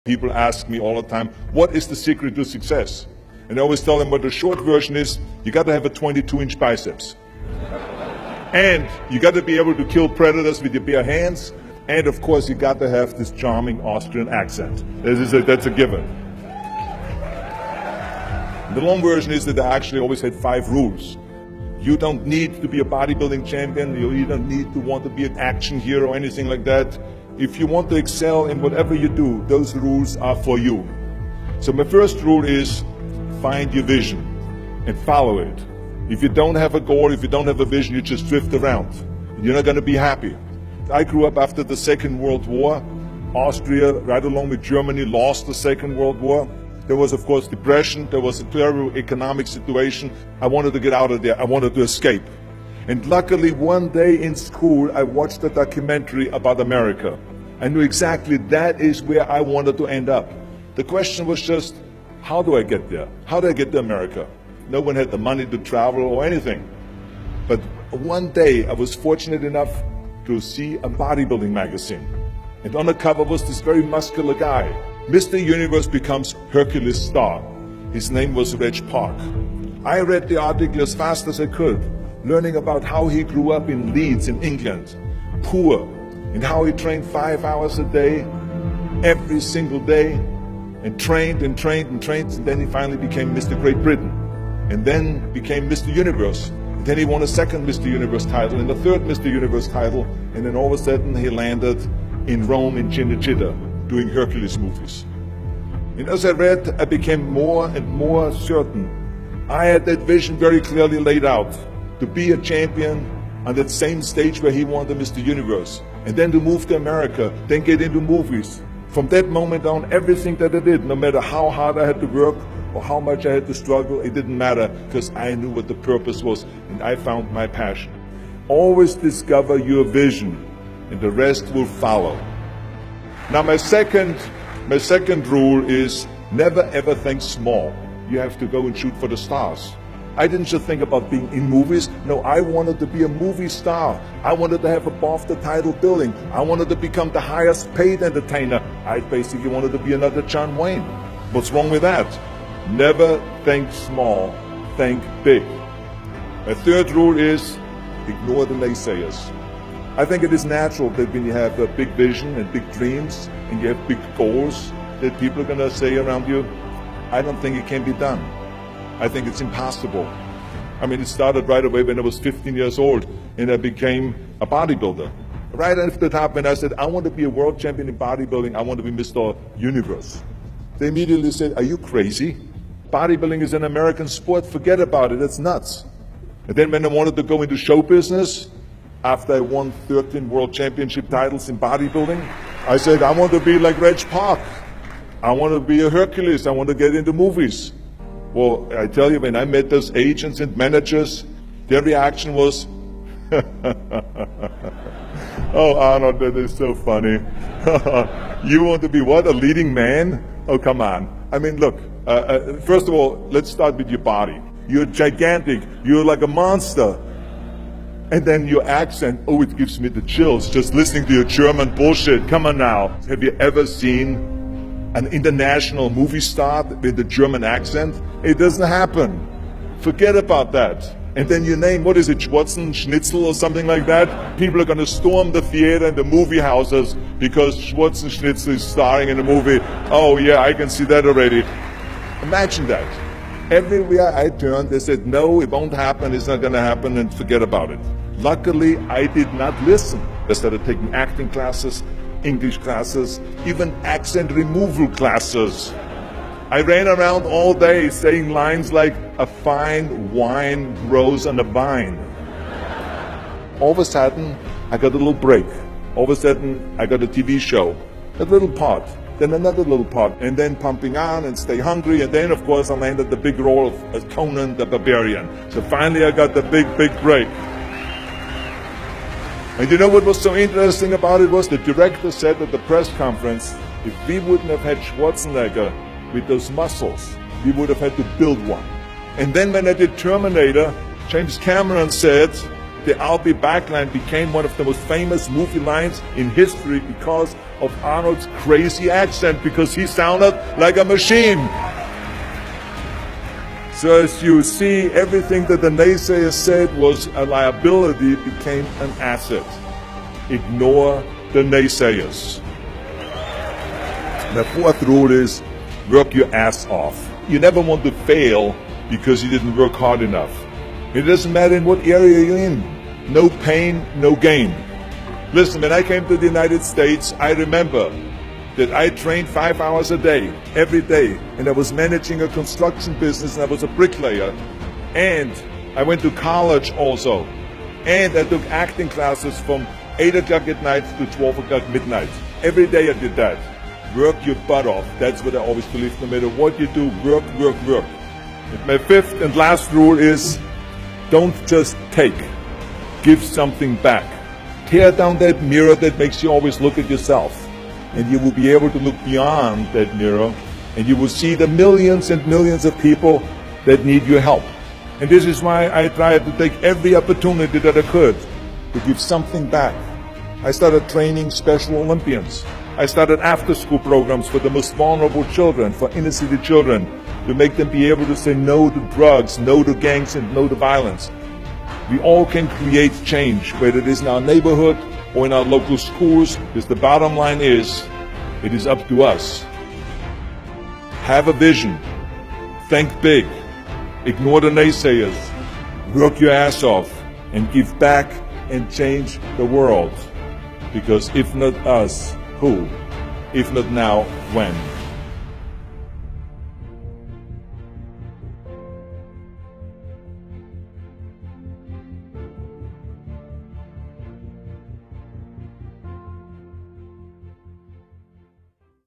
People ask me all the time, what is the secret to success? And I always tell them what the short version is, you got to have a 22-inch biceps. And you got to be able to kill predators with your bare hands. And of course, you got to have this charming Austrian accent. That's a given. The long version is that I actually always had 5 rules. You don't need to be a bodybuilding champion. You don't need to want to be an action hero or anything like that. If you want to excel in whatever you do, those rules are for you. So my first rule is find your vision and follow it. If you don't have a goal, if you don't have a vision, you just drift around. You're not going to be happy. I grew up after the Second World War. Austria, right along with Germany, lost the Second World War. There was, of course, depression. There was a terrible economic situation. I wanted to get out of there. I wanted to escape. And luckily, one day in school, I watched a documentary about America. I knew exactly that is where I wanted to end up. The question was just, how do I get there? How do I get to America? No one had the money to travel or anything. But one day, I was fortunate enough to see a bodybuilding magazine. And on the cover was this very muscular guy. Mr. Universe becomes Hercules star. His name was Reg Park. I read the article as fast as I could, learning about how he grew up in Leeds in England, poor, and how he trained 5 hours a day, every single day, and trained and trained and trained, and then he finally became Mr. Great Britain, and then became Mr. Universe. And then he won a second Mr. Universe title, and a third Mr. Universe title, and then all of a sudden he landed in Rome in Cinecittà, doing Hercules movies. And as I read, I became more and more certain. I had that vision very clearly laid out, to be a champion on that same stage where he won the Mr. Universe, and then to move to America, then get into movies. From that moment on, everything that I did, no matter how hard I had to work or how much I had to struggle, it didn't matter, because I knew what the purpose was, and I found my passion. Always discover your vision, and the rest will follow. Now my second rule is never ever think small. You have to go and shoot for the stars. I didn't just think about being in movies. No, I wanted to be a movie star. I wanted to have above the title billing. I wanted to become the highest paid entertainer. I basically wanted to be another John Wayne. What's wrong with that? Never think small, think big. My third rule is ignore the naysayers. I think it is natural that when you have a big vision and big dreams and you have big goals, that people are going to say around you, I don't think it can be done. I think it's impossible. I mean, it started right away when I was 15 years old and I became a bodybuilder. Right after the top, when I said, I want to be a world champion in bodybuilding, I want to be Mr. Universe. They immediately said, are you crazy? Bodybuilding is an American sport, forget about it, it's nuts. And then when I wanted to go into show business, after I won 13 world championship titles in bodybuilding, I said, I want to be like Reg Park. I want to be a Hercules, I want to get into movies. Well, I tell you, when I met those agents and managers, their reaction was, oh, Arnold, that is so funny. You want to be what, a leading man? Oh, come on. I mean, look, first of all, let's start with your body. You're gigantic, you're like a monster. And then your accent, oh, it gives me the chills just listening to your German bullshit. Come on now. Have you ever seen an international movie star with a German accent? It doesn't happen. Forget about that. And then your name, what is it, Schwarzen, Schnitzel or something like that? People are going to storm the theater and the movie houses because Schwarzen Schnitzel is starring in a movie. Oh yeah, I can see that already. Imagine that. Everywhere I turned, they said, no, it won't happen, it's not going to happen, and forget about it. Luckily, I did not listen. I started taking acting classes, English classes, even accent removal classes. I ran around all day saying lines like, a fine wine grows on a vine. All of a sudden, I got a little break. All of a sudden, I got a TV show, a little part, then another little part, and then Pumping On and Stay Hungry, and then, of course, I landed the big role of Conan the Barbarian. So finally, I got the big break. And you know what was so interesting about it was the director said at the press conference, if we wouldn't have had Schwarzenegger with those muscles, we would have had to build one. And then when I did Terminator, James Cameron said the I'll be back line became one of the most famous movie lines in history because of Arnold's crazy accent because he sounded like a machine. So as you see, everything that the naysayers said was a liability became an asset. Ignore the naysayers. The fourth rule is work your ass off. You never want to fail because you didn't work hard enough. It doesn't matter in what area you're in. No pain, no gain. Listen, when I came to the United States, I remember that I trained 5 hours a day, every day, and I was managing a construction business, and I was a bricklayer, and I went to college also, and I took acting classes from 8 o'clock at night to 12 o'clock midnight. Every day I did that. Work your butt off. That's what I always believe. No matter what you do, work, work, work. And my fifth and last rule is don't just take. Give something back. Tear down that mirror that makes you always look at yourself. And you will be able to look beyond that mirror, and you will see the millions and millions of people that need your help. And this is why I tried to take every opportunity that I could to give something back. I started training Special Olympians. I started after-school programs for the most vulnerable children, for inner-city children, to make them be able to say no to drugs, no to gangs, and no to violence. We all can create change, whether it is in our neighborhood or in our local schools, because the bottom line is, it is up to us. Have a vision. Think big. Ignore the naysayers. Work your ass off and give back and change the world. Because if not us, who? If not now, when?